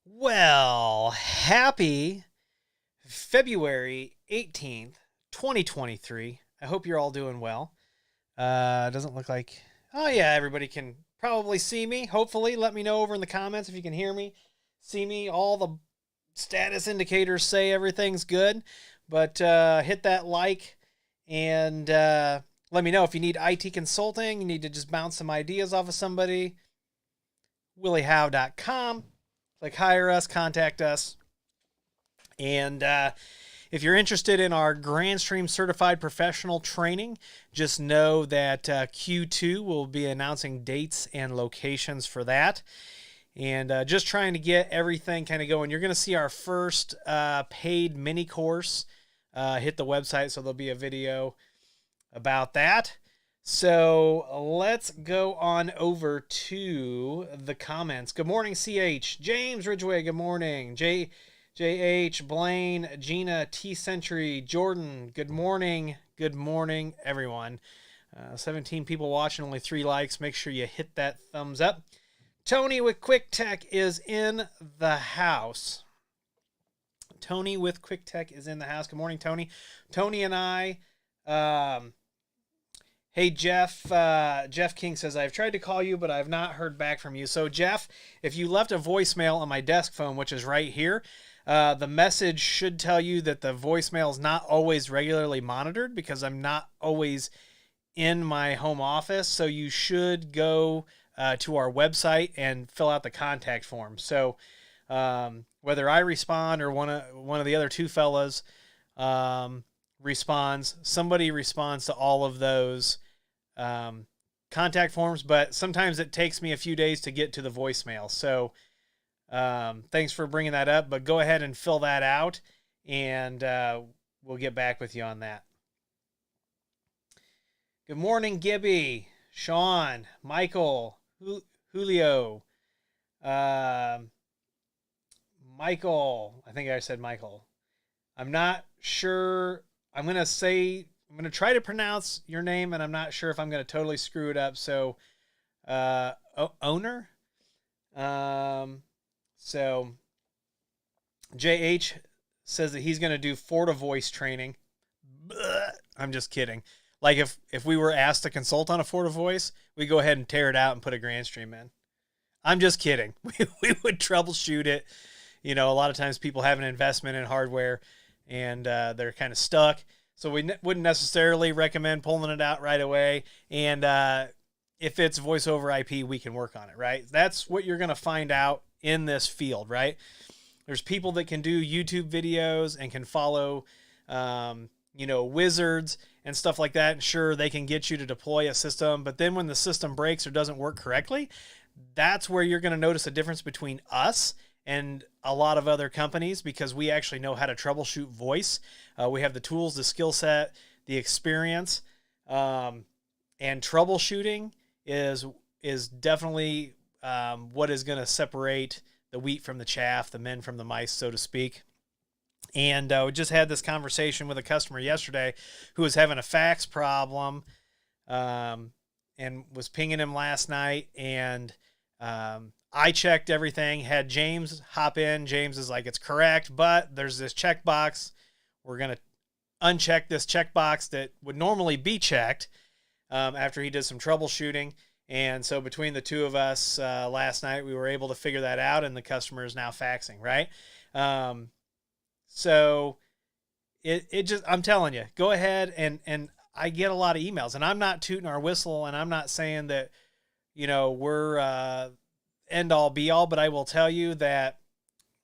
Well, happy February 18th, 2023. I hope you're all doing well. Doesn't look like, oh yeah, everybody can probably see me. Hopefully, let me know over in the comments if you can hear me, see me. All the status indicators say everything's good, but hit that like and let me know if you need IT consulting, you need to just bounce some ideas off of somebody. WillieHowe.com. Like hire us, contact us. And if you're interested in our GrandStream Certified Professional Training, just know that Q2 will be announcing dates and locations for that. And just trying to get everything kind of going. You're going to see our first paid mini course hit the website, so there'll be a video about that. So let's go on over to the comments. Good morning, CH. James Ridgway, good morning. JH, Blaine, Gina, T Century, Jordan, good morning. Good morning, everyone. 17 people watching, only 3 likes. Make sure you hit that thumbs up. Tony with Quick Tech is in the house. Tony with Quick Tech is in the house. Good morning, Tony. Tony and I... Hey, Jeff. Jeff King says, I've tried to call you, but I've not heard back from you. So, Jeff, if you left a voicemail on my desk phone, which is right here, the message should tell you that the voicemail is not always regularly monitored because I'm not always in my home office. So you should go to our website and fill out the contact form. So whether I respond or one of the other two fellas responds, somebody responds to all of those contact forms, but sometimes it takes me a few days to get to the voicemail. So thanks for bringing that up, but go ahead and fill that out and we'll get back with you on that. Good morning, Gibby, Sean, Michael, Julio, Michael. I think I said Michael. I'm not sure. I'm going to try to pronounce your name, and I'm not sure if I'm going to totally screw it up. So, owner. So, JH says that he's going to do Forta voice training. I'm just kidding. Like if we were asked to consult on a Forta voice, we go ahead and tear it out and put a GrandStream in. I'm just kidding. We would troubleshoot it. You know, a lot of times people have an investment in hardware and they're kind of stuck. So we wouldn't necessarily recommend pulling it out right away. And if it's voice over IP, we can work on it, right? That's what you're going to find out in this field, right? There's people that can do YouTube videos and can follow, wizards and stuff like that. And sure, they can get you to deploy a system. But then when the system breaks or doesn't work correctly, that's where you're going to notice a difference between us and a lot of other companies, because we actually know how to troubleshoot voice. We have the tools, the skill set, the experience, and troubleshooting is definitely what is going to separate the wheat from the chaff, the men from the mice, so to speak. And we just had this conversation with a customer yesterday who was having a fax problem and was pinging him last night. And I checked everything, had James hop in. James is like, it's correct, but there's this checkbox. We're going to uncheck this checkbox that would normally be checked after he did some troubleshooting. And so between the two of us last night, we were able to figure that out, and the customer is now faxing, right? So it just, I'm telling you, go ahead and I get a lot of emails, and I'm not tooting our whistle, and I'm not saying that, we're end all be all, but I will tell you that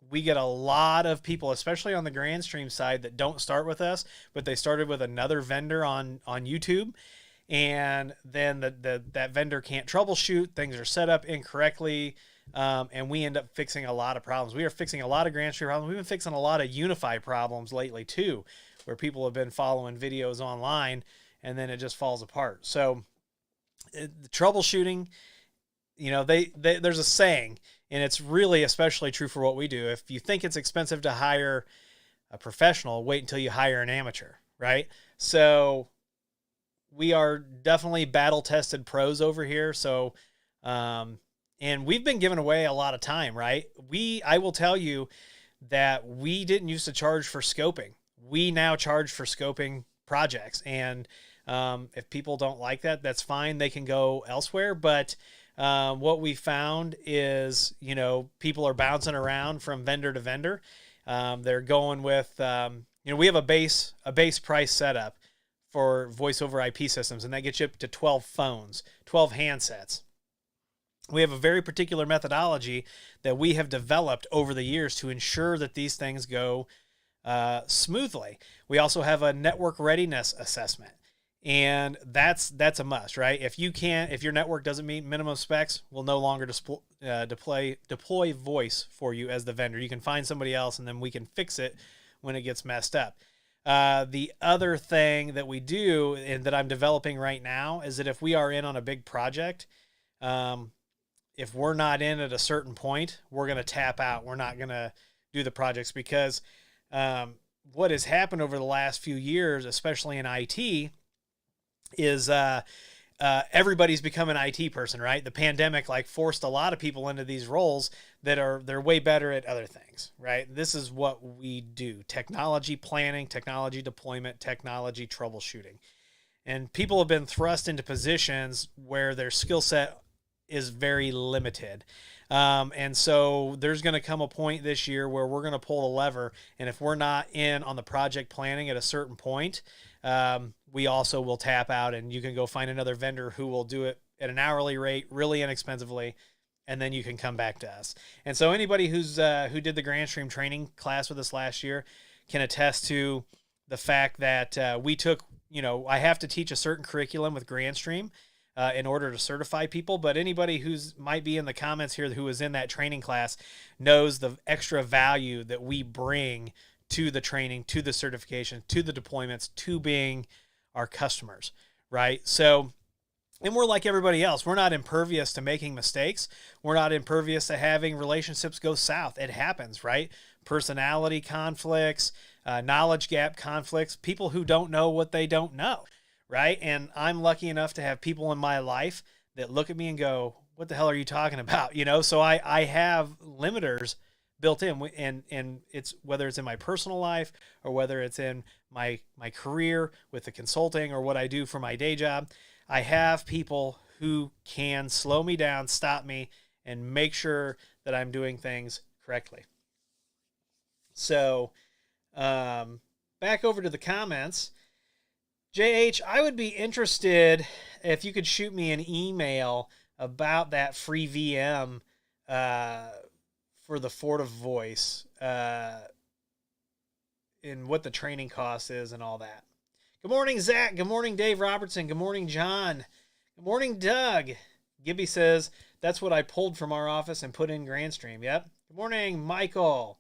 we get a lot of people, especially on the GrandStream side, that don't start with us, but they started with another vendor on YouTube. And then that vendor can't troubleshoot. Things are set up incorrectly. And we end up fixing a lot of problems. We are fixing a lot of GrandStream problems. We've been fixing a lot of Unify problems lately too, where people have been following videos online and then it just falls apart. So the troubleshooting, there's a saying, and it's really especially true for what we do. If you think it's expensive to hire a professional, wait until you hire an amateur, right? So we are definitely battle-tested pros over here. So And we've been giving away a lot of time, right? I will tell you that we didn't used to charge for scoping. We now charge for scoping projects. And if people don't like that, that's fine. They can go elsewhere. But what we found is, people are bouncing around from vendor to vendor. They're going with, we have a base price setup for voice over IP systems, and that gets you up to 12 phones, 12 handsets. We have a very particular methodology that we have developed over the years to ensure that these things go smoothly. We also have a network readiness assessment, and that's a must, right? If your network doesn't meet minimum specs, we'll no longer deploy voice for you as the vendor. You can find somebody else, and then we can fix it when it gets messed up. The other thing that we do, and that I'm developing right now, is that if we are in on a big project, if we're not in at a certain point, we're going to tap out. We're not going to do the projects, because what has happened over the last few years, especially in IT, is everybody's become an IT person, right? The pandemic forced a lot of people into these roles that they're way better at other things, right? This is what we do: technology planning, technology deployment, technology troubleshooting. And people have been thrust into positions where their skill set is very limited. And so there's going to come a point this year where we're going to pull the lever. And if we're not in on the project planning at a certain point, we also will tap out, and you can go find another vendor who will do it at an hourly rate, really inexpensively. And then you can come back to us. And so anybody who did the GrandStream training class with us last year can attest to the fact that we took, I have to teach a certain curriculum with GrandStream in order to certify people. But anybody might be in the comments here who was in that training class knows the extra value that we bring to the training, to the certification, to the deployments, to being our customers, right? So, and we're like everybody else. We're not impervious to making mistakes. We're not impervious to having relationships go south. It happens, right? Personality conflicts, knowledge gap conflicts, people who don't know what they don't know. Right. And I'm lucky enough to have people in my life that look at me and go, what the hell are you talking about? So I have limiters built in, and it's whether it's in my personal life or whether it's in my career with the consulting or what I do for my day job. I have people who can slow me down, stop me, and make sure that I'm doing things correctly. So back over to the comments. JH, I would be interested if you could shoot me an email about that free VM for the Fortive Voice and what the training cost is and all that. Good morning, Zach. Good morning, Dave Robertson. Good morning, John. Good morning, Doug. Gibby says, that's what I pulled from our office and put in GrandStream. Yep. Good morning, Michael.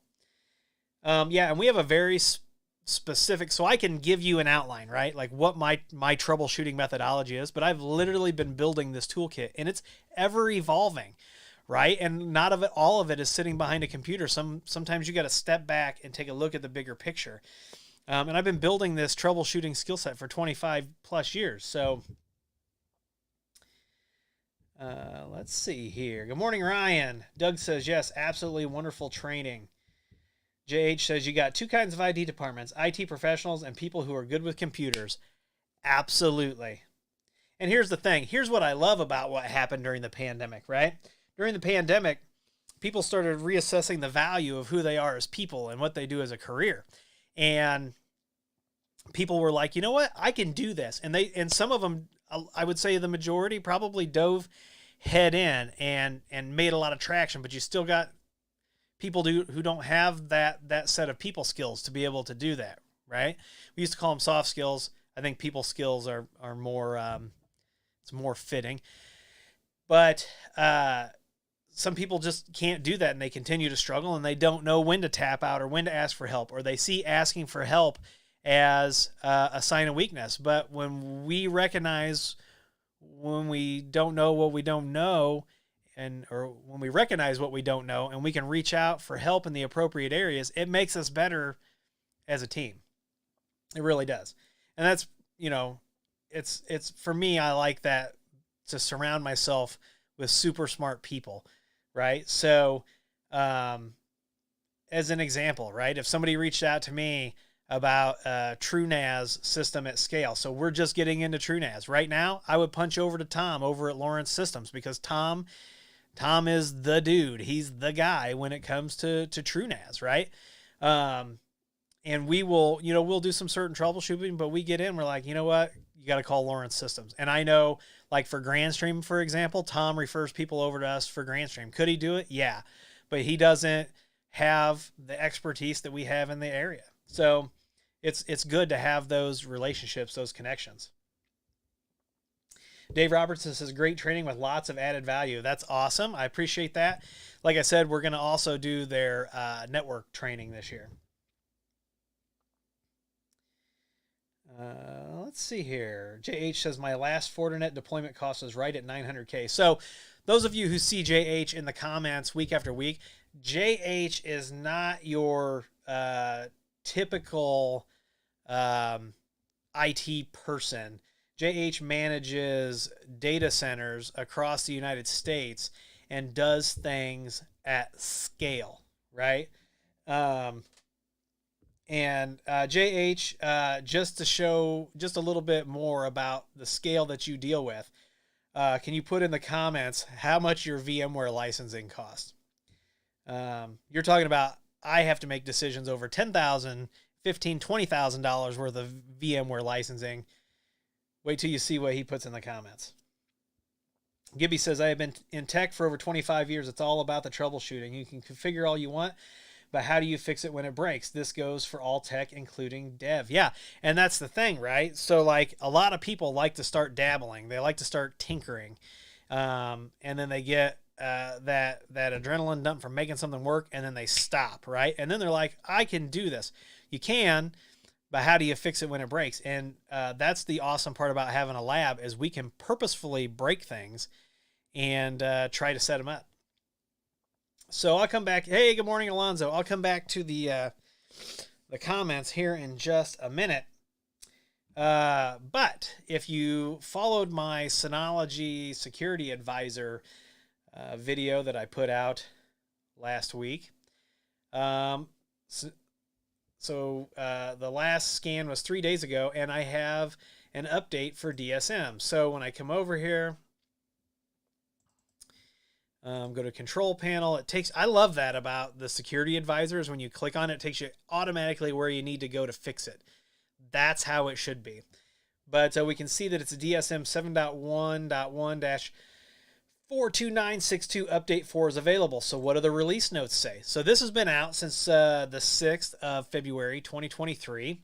Yeah, and we have a very specific, so I can give you an outline, right? Like what my troubleshooting methodology is, but I've literally been building this toolkit, and it's ever evolving, right? And not of it, all of it is sitting behind a computer. Sometimes you got to step back and take a look at the bigger picture. And I've been building this troubleshooting skill set for 25 plus years. So let's see here. Good morning, Ryan. Doug says, yes, absolutely wonderful training. JH says, you got two kinds of IT departments, IT professionals and people who are good with computers. Absolutely. And here's the thing. Here's what I love about what happened during the pandemic, right? During the pandemic, people started reassessing the value of who they are as people and what they do as a career. And people were like, you know what? I can do this. And some of them, I would say the majority probably dove head in and made a lot of traction, but you still got people who don't have that set of people skills to be able to do that, right? We used to call them soft skills. I think people skills are more, it's more fitting. But some people just can't do that, and they continue to struggle, and they don't know when to tap out or when to ask for help, or they see asking for help as a sign of weakness. But when we recognize when we don't know what we don't know, or when we recognize what we don't know and we can reach out for help in the appropriate areas, it makes us better as a team. It really does. And that's, it's for me, I like that, to surround myself with super smart people, right? So, as an example, right, if somebody reached out to me about a TrueNAS system at scale, so we're just getting into TrueNAS right now, I would punch over to Tom over at Lawrence Systems, because Tom is the dude. He's the guy when it comes to TrueNAS, right? And we will, we'll do some certain troubleshooting, but we get in, we're like, you know what? You got to call Lawrence Systems. And I know, like for GrandStream, for example, Tom refers people over to us for GrandStream. Could he do it? Yeah. But he doesn't have the expertise that we have in the area. So it's good to have those relationships, those connections. Dave Robertson says, great training with lots of added value. That's awesome. I appreciate that. Like I said, we're going to also do their network training this year. Let's see here. JH says, my last Fortinet deployment cost was right at $900K. So those of you who see JH in the comments week after week, JH is not your typical IT person. JH manages data centers across the United States and does things at scale, right? And JH, just to show just a little bit more about the scale that you deal with, can you put in the comments how much your VMware licensing costs? You're talking about, I have to make decisions over $10,000, $15,000, $20,000 worth of VMware licensing. Wait till you see what he puts in the comments. Gibby says, I have been in tech for over 25 years. It's all about the troubleshooting. You can configure all you want, but how do you fix it when it breaks? This goes for all tech, including dev. Yeah, and that's the thing, right? So, like, a lot of people like to start dabbling. They like to start tinkering. And then they get that adrenaline dump from making something work, and then they stop, right? And then they're like, I can do this. You can, but how do you fix it when it breaks? And that's the awesome part about having a lab, is we can purposefully break things and try to set them up. So I'll come back. Hey, good morning, Alonzo. I'll come back to the comments here in just a minute. But if you followed my Synology Security Advisor video that I put out last week, the last scan was 3 days ago, and I have an update for DSM. So when I come over here, go to control panel, I love that about the security advisors. When you click on it, it takes you automatically where you need to go to fix it. That's how it should be. But we can see that it's a DSM 7.1.1-42962 update 4 is available. So what do the release notes say? So this has been out since the 6th of February, 2023.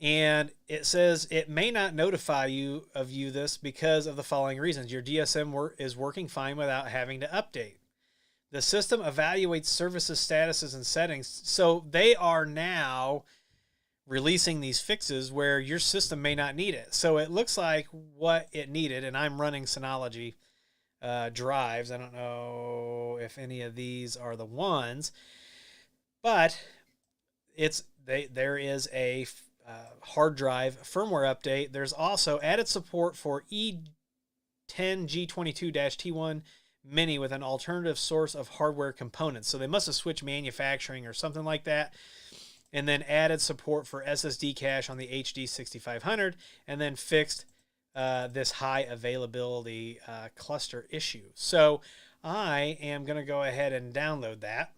And it says it may not notify you of this because of the following reasons. Your DSM is working fine without having to update. The system evaluates services, statuses, and settings. So they are now releasing these fixes where your system may not need it. So it looks like what it needed, and I'm running Synology drives. I don't know if any of these are the ones, but there is a hard drive firmware update. There's also added support for E10G22-T1 Mini with an alternative source of hardware components. So they must have switched manufacturing or something like that. And then added support for SSD cache on the HD 6500, and then fixed this high availability cluster issue. So I am going to go ahead and download that.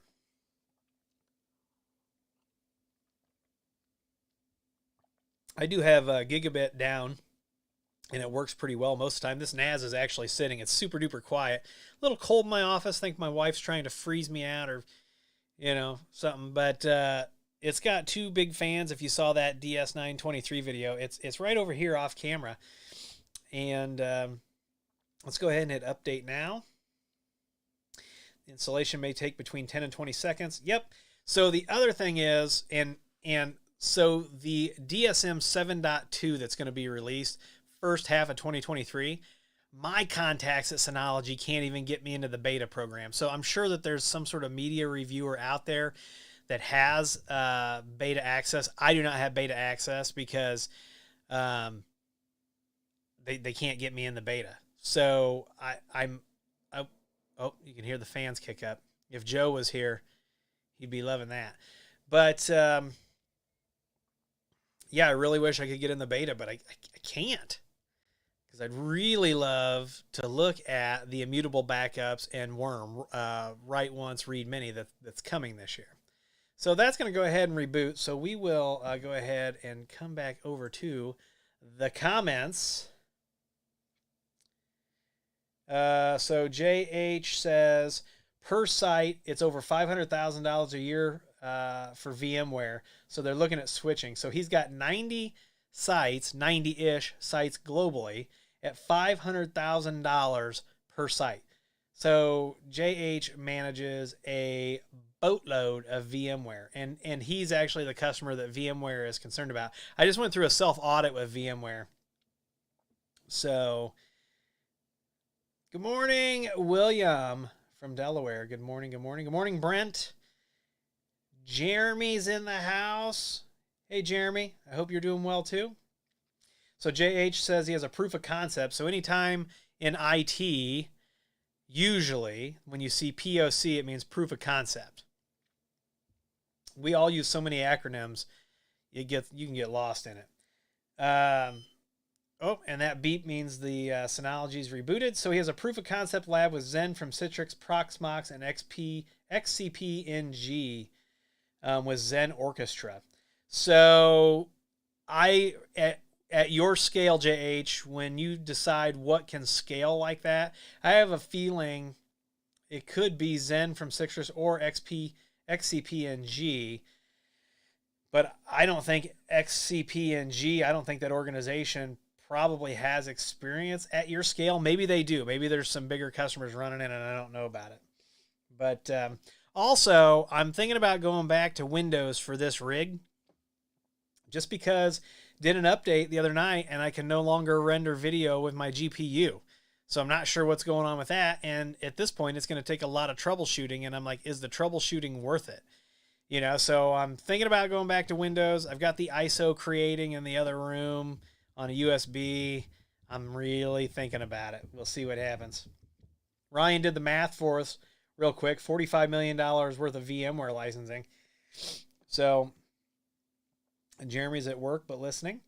I do have a gigabit down, and it works pretty well most of the time. This NAS is actually sitting. It's super duper quiet. A little cold in my office. I think my wife's trying to freeze me out or, something. But it's got two big fans. If you saw that DS923 video, it's right over here off camera. And let's go ahead and hit update now. The installation may take between 10 and 20 seconds. Yep. So the other thing is, so the DSM 7.2 that's going to be released first half of 2023, my contacts at Synology can't even get me into the beta program. So I'm sure that there's some sort of media reviewer out there that has beta access. I do not have beta access because they can't get me in the beta. So oh, you can hear the fans kick up. If Joe was here, he'd be loving that. But yeah, I really wish I could get in the beta, but I can't, because I'd really love to look at the immutable backups and Worm, write once, read many, that's coming this year. So that's going to go ahead and reboot. So we will go ahead and come back over to the comments. So JH says, per site, it's over $500,000 a year for VMware. So they're looking at switching. So he's got 90 sites, 90-ish sites globally at $500,000 per site. So JH manages a boatload of VMware, and he's actually the customer that VMware is concerned about. I just went through a self-audit with VMware. So good morning, William from Delaware. Good morning, good morning. Good morning, Brent. Jeremy's in the house. Hey, Jeremy. I hope you're doing well, too. So JH says he has a proof of concept. So anytime in IT, usually when you see POC, it means proof of concept. We all use so many acronyms, you can get lost in it. Oh, and that beep means the Synology is rebooted. So he has a proof of concept lab with Zen from Citrix, Proxmox, and XCP-NG with Zen Orchestra. So at your scale, JH, when you decide what can scale like that, I have a feeling it could be Zen from Citrix or XCP-NG. But I don't think XCP-NG, I don't think that organization probably has experience at your scale. Maybe they do. Maybe there's some bigger customers running it and I don't know about it. But also, I'm thinking about going back to Windows for this rig, just because did an update the other night and I can no longer render video with my GPU. So I'm not sure what's going on with that. And at this point, it's going to take a lot of troubleshooting. And I'm like, is the troubleshooting worth it? You know, so I'm thinking about going back to Windows. I've got the ISO creating in the other room on a USB. I'm really thinking about it. We'll see what happens. Ryan did the math for us real quick. $45 million worth of VMware licensing. So Jeremy's at work but listening.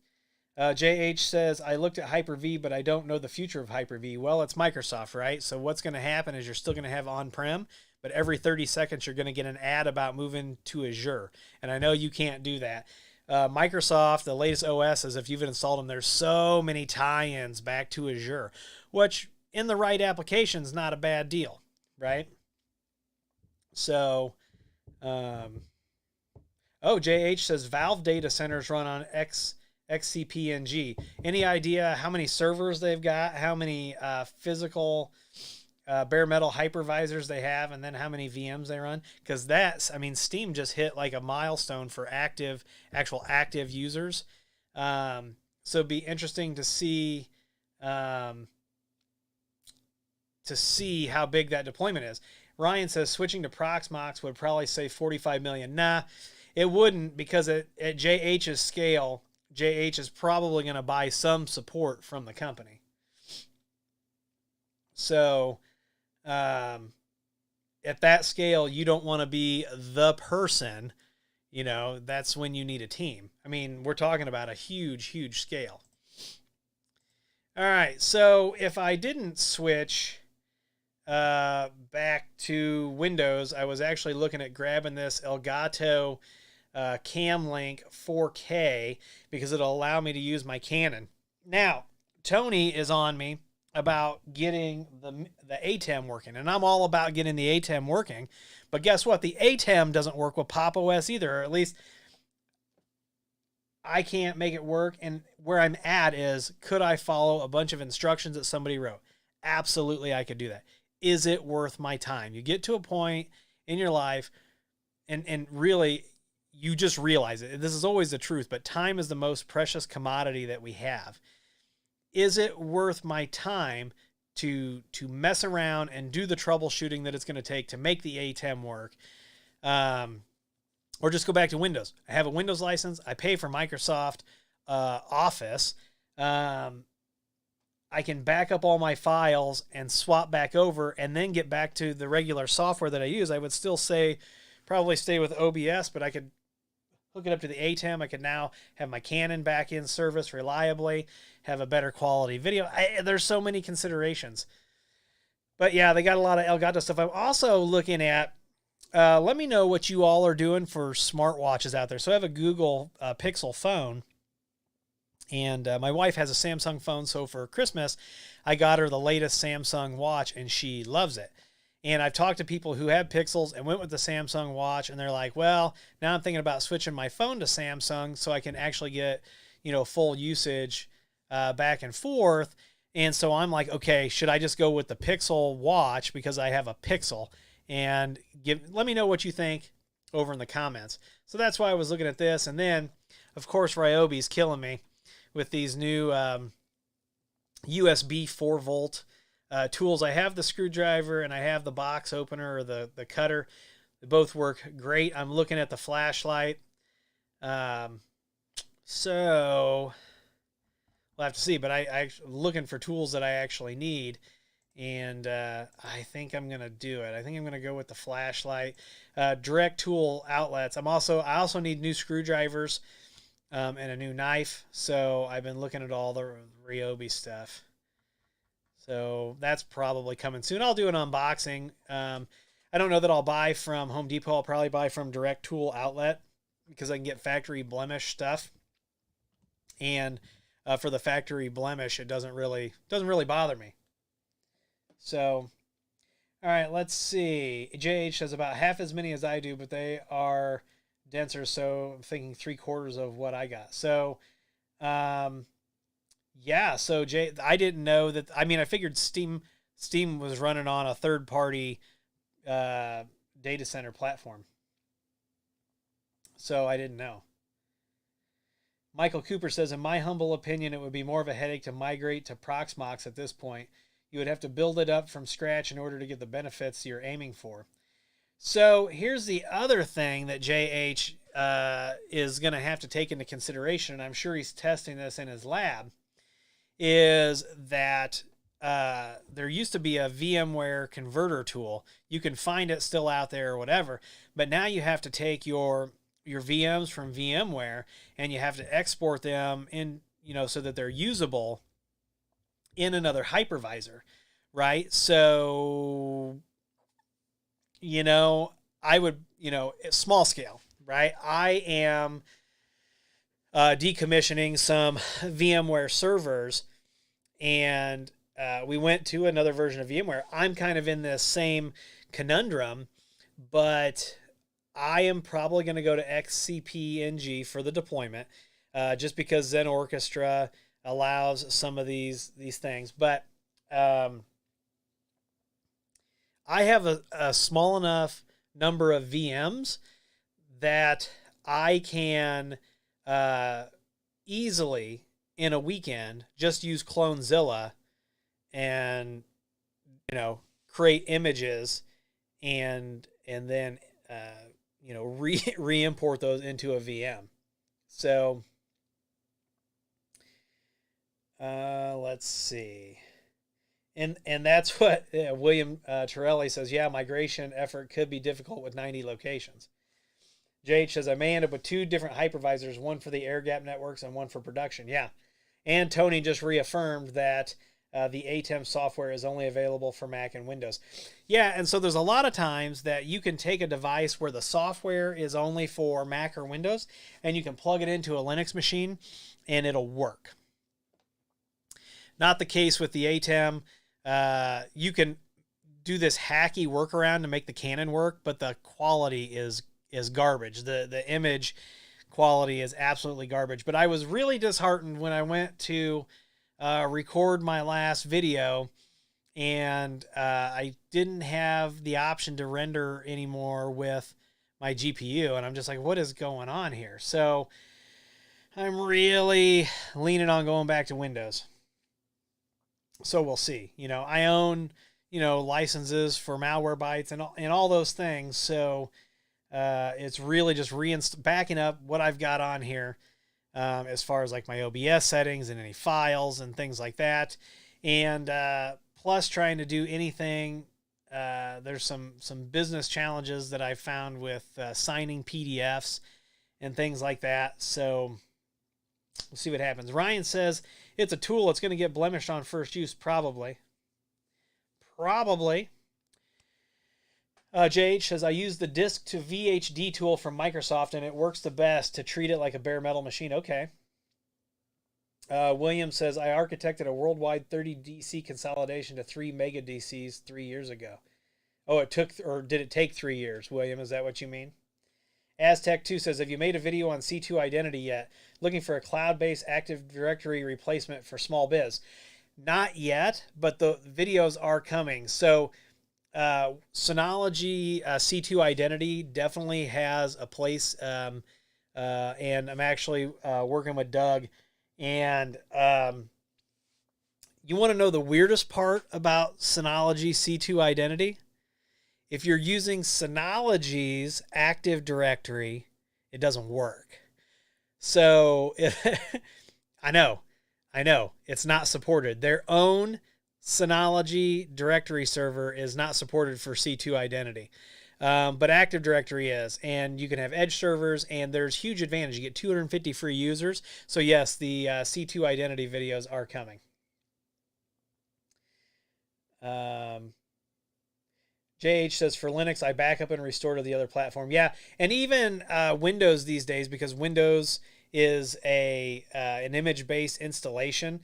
JH says, I looked at Hyper-V, but I don't know the future of Hyper-V. Well, it's Microsoft, right? So what's going to happen is you're still going to have on-prem, but every 30 seconds you're going to get an ad about moving to Azure. And I know you can't do that. Microsoft, the latest OSs, if you've installed them, there's so many tie-ins back to Azure, which in the right application is not a bad deal, right? So, JH says Valve data centers run on XCP-NG. Any idea how many servers they've got, how many physical bare metal hypervisors they have, and then how many VMs they run? Because Steam just hit like a milestone for actual active users. So it'd be interesting to see how big that deployment is. Ryan says switching to Proxmox would probably save $45 million. Nah, it wouldn't, because at JH's scale, JH is probably going to buy some support from the company. So at that scale, you don't want to be the person, you know, that's when you need a team. I mean, we're talking about a huge, huge scale. All right, so if I didn't switch back to Windows, I was actually looking at grabbing this Elgato Cam Link 4K because it'll allow me to use my Canon. Now, Tony is on me about getting the ATEM working, and I'm all about getting the ATEM working, but guess what? The ATEM doesn't work with Pop! OS either, or at least I can't make it work. And where I'm at is, could I follow a bunch of instructions that somebody wrote? Absolutely, I could do that. Is it worth my time? You get to a point in your life, and really, you just realize it. This is always the truth, but time is the most precious commodity that we have. Is it worth my time to mess around and do the troubleshooting that it's going to take to make the ATEM work? Or just go back to Windows. I have a Windows license. I pay for Microsoft Office. I can back up all my files and swap back over and then get back to the regular software that I use. I would still say probably stay with OBS, but I could hook it up to the ATEM. I could now have my Canon back in service reliably, have a better quality video. There's so many considerations. But yeah, they got a lot of Elgato stuff. I'm also looking at, let me know what you all are doing for smartwatches out there. So I have a Google Pixel phone, and my wife has a Samsung phone. So for Christmas, I got her the latest Samsung watch, and she loves it. And I've talked to people who have Pixels and went with the Samsung watch, and they're like, well, now I'm thinking about switching my phone to Samsung so I can actually get, full usage back and forth. And so I'm like, okay, should I just go with the Pixel watch because I have a Pixel? And let me know what you think over in the comments. So that's why I was looking at this. And then, of course, Ryobi's killing me with these new USB 4-volt tools. I have the screwdriver and I have the box opener or the cutter. They both work great. I'm looking at the flashlight. So we'll have to see, but I'm looking for tools that I actually need. And I think I'm going to do it. I think I'm going to go with the flashlight. Direct tool outlets. I also need new screwdrivers and a new knife. So I've been looking at all the Ryobi stuff. So that's probably coming soon. I'll do an unboxing. I don't know that I'll buy from Home Depot. I'll probably buy from Direct Tool Outlet because I can get factory blemish stuff. And for the factory blemish, it doesn't really bother me. So, all right, let's see. JH says about half as many as I do, but they are denser. So I'm thinking 3/4 of what I got. So, yeah. So I didn't know that. I mean, I figured Steam was running on a third-party data center platform. So I didn't know. Michael Cooper says, in my humble opinion, it would be more of a headache to migrate to Proxmox at this point. You would have to build it up from scratch in order to get the benefits you're aiming for. So here's the other thing that JH is going to have to take into consideration, and I'm sure he's testing this in his lab, is that there used to be a VMware converter tool. You can find it still out there or whatever, but now you have to take your VMs from VMware and you have to export them in, so that they're usable in another hypervisor, right? So, I would, small scale, right? I am decommissioning some VMware servers, and we went to another version of VMware. I'm kind of in this same conundrum, but I am probably going to go to XCP-NG for the deployment, just because Zen Orchestra allows some of these things. But I have a small enough number of VMs that I can easily, in a weekend, just use CloneZilla and, create images and then, re-import those into a VM. So, let's see. And that's what William Torelli says. Yeah, migration effort could be difficult with 90 locations. JH says, I may end up with 2 different hypervisors, one for the air-gap networks and one for production. Yeah. And Tony just reaffirmed that the ATEM software is only available for Mac and Windows. Yeah, and so there's a lot of times that you can take a device where the software is only for Mac or Windows, and you can plug it into a Linux machine, and it'll work. Not the case with the ATEM. You can do this hacky workaround to make the Canon work, but the quality is garbage. The image quality is absolutely garbage. But I was really disheartened when I went to record my last video, and I didn't have the option to render anymore with my GPU, and I'm just like, what is going on here? So I'm really leaning on going back to Windows. So we'll see. I own, licenses for Malwarebytes and all those things. So it's really just backing up what I've got on here as far as like my OBS settings and any files and things like that. and plus trying to do anything. There's some business challenges that I found with signing PDFs and things like that. So we'll see what happens. Ryan says it's a tool that's going to get blemished on first use. Probably. JH says, I use the disk to VHD tool from Microsoft, and it works the best to treat it like a bare metal machine. Okay. William says, I architected a worldwide 30 DC consolidation to 3 mega DCs 3 years ago. Oh, it took, or did it take 3 years? William, is that what you mean? Aztec2 says, have you made a video on C2 Identity yet? Looking for a cloud-based Active Directory replacement for small biz. Not yet, but the videos are coming. So Synology C2 Identity definitely has a place, and I'm actually working with Doug. And you want to know the weirdest part about Synology C2 Identity? If you're using Synology's Active Directory, it doesn't work. So I know, it's not supported. Their own Synology directory server is not supported for C2 Identity. But Active Directory is, and you can have edge servers, and there's huge advantage. You get 250 free users. So yes, the C2 Identity videos are coming. JH says, for Linux, I back up and restore to the other platform. Yeah, and even Windows these days, because Windows is an image-based installation,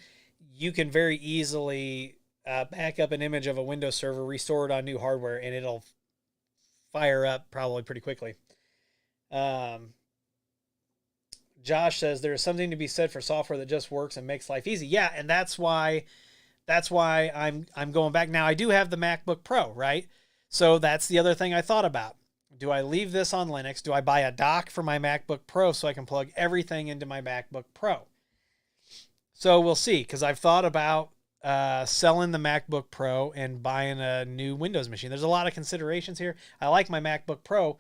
you can very easily back up an image of a Windows server, restore it on new hardware, and it'll fire up probably pretty quickly. Josh says, there is something to be said for software that just works and makes life easy. Yeah, and that's why I'm going back. Now, I do have the MacBook Pro, right? So that's the other thing I thought about. Do I leave this on Linux? Do I buy a dock for my MacBook Pro so I can plug everything into my MacBook Pro? So we'll see, because I've thought about selling the MacBook Pro and buying a new Windows machine. There's a lot of considerations here. I like my MacBook Pro.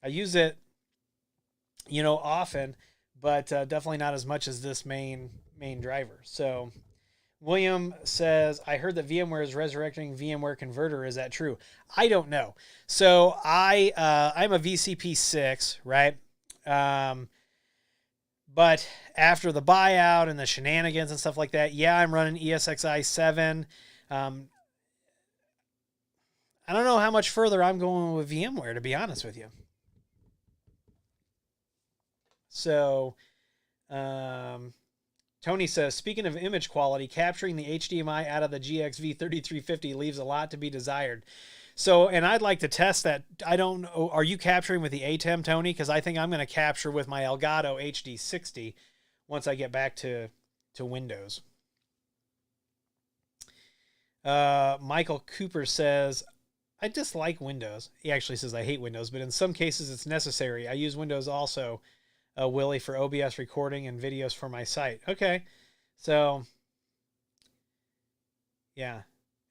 I use it, often, but definitely not as much as this main driver. So William says, I heard that VMware is resurrecting VMware Converter. Is that true? I don't know. So I'm a VCP 6, right? But after the buyout and the shenanigans and stuff like that, yeah, I'm running ESXi 7. I don't know how much further I'm going with VMware, to be honest with you. So, Tony says, speaking of image quality, capturing the HDMI out of the GXV 3350 leaves a lot to be desired. So, and I'd like to test that. I don't know, are you capturing with the ATEM, Tony? Because I think I'm going to capture with my Elgato HD60 once I get back to Windows. Michael Cooper says, I dislike Windows. He actually says, I hate Windows, but in some cases it's necessary. I use Windows also, Willie, for OBS recording and videos for my site. Okay. So, yeah.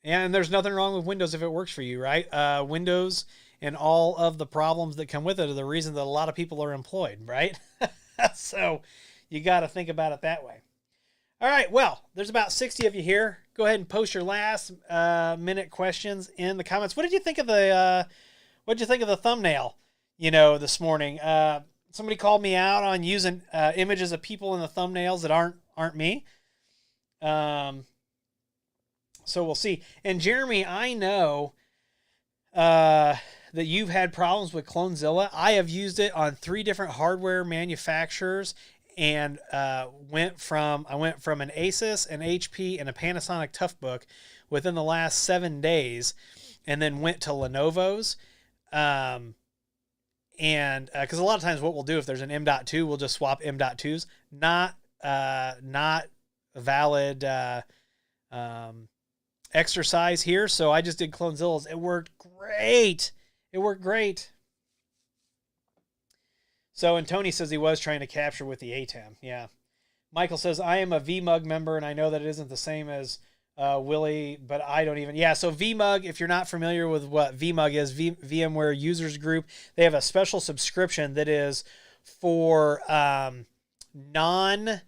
And there's nothing wrong with Windows if it works for you, right? Windows and all of the problems that come with it are the reason that a lot of people are employed, right? So you got to think about it that way. All right. Well, there's about 60 of you here. Go ahead and post your last minute questions in the comments. What did you think of the thumbnail, this morning? Somebody called me out on using images of people in the thumbnails that aren't me. So we'll see. And Jeremy, I know that you've had problems with Clonezilla. I have used it on 3 different hardware manufacturers, and went from an Asus, an HP, and a Panasonic Toughbook within the last 7 days, and then went to Lenovo's. And because a lot of times what we'll do if there's an M.2, we'll just swap M.2s. Not valid exercise here. So I just did Clonezilla's. It worked great. So, and Tony says he was trying to capture with the ATEM. Yeah. Michael says, I am a VMUG member, and I know that it isn't the same as Willie, but I don't even. Yeah, so VMUG, if you're not familiar with what VMUG is, VMware Users Group, they have a special subscription that is for non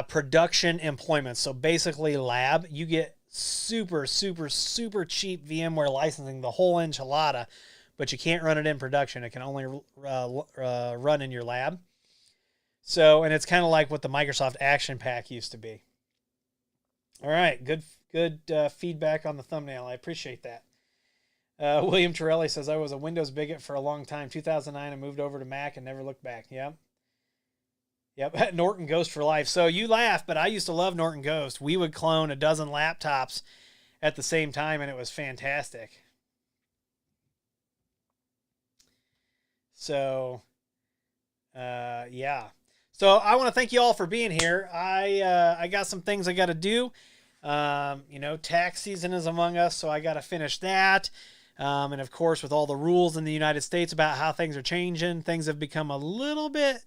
production employments. So basically lab, you get super, super, super cheap VMware licensing, the whole enchilada, but you can't run it in production. It can only run in your lab. So, and it's kind of like what the Microsoft Action Pack used to be. All right, good feedback on the thumbnail. I appreciate that. William Torelli says, I was a Windows bigot for a long time. 2009, I moved over to Mac and never looked back. Yep. Yep, Norton Ghost for life. So you laugh, but I used to love Norton Ghost. We would clone a dozen laptops at the same time, and it was fantastic. So, yeah. So I want to thank you all for being here. I got some things I got to do. You know, tax season is among us, so I got to finish that. And of course, with all the rules in the United States about how things are changing, things have become a little bit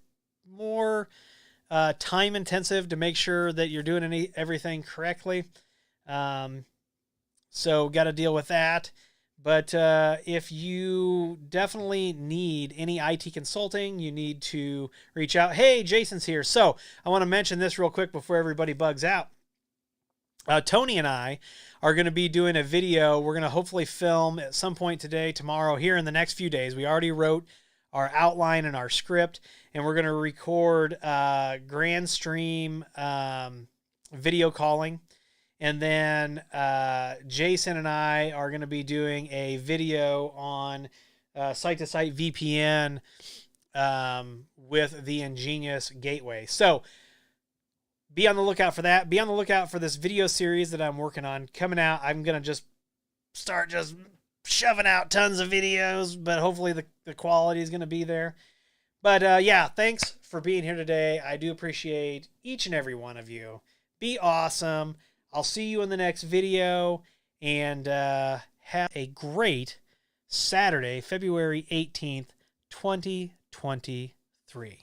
more time intensive to make sure that you're doing everything correctly. So got to deal with that. But if you definitely need any IT consulting, you need to reach out. Hey, Jason's here. So I want to mention this real quick before everybody bugs out. Tony and I are going to be doing a video. We're going to hopefully film at some point today, tomorrow, here in the next few days. We already wrote our outline and our script, and we're going to record Grand Stream video calling. And then Jason and I are going to be doing a video on site-to-site VPN with the Ingenious Gateway. So be on the lookout for that. Be on the lookout for this video series that I'm working on coming out. I'm going to just start shoving out tons of videos, but hopefully the quality is going to be there. But yeah, thanks for being here today. I do appreciate each and every one of you. Be awesome. I'll see you in the next video, and have a great Saturday, February 18th, 2023.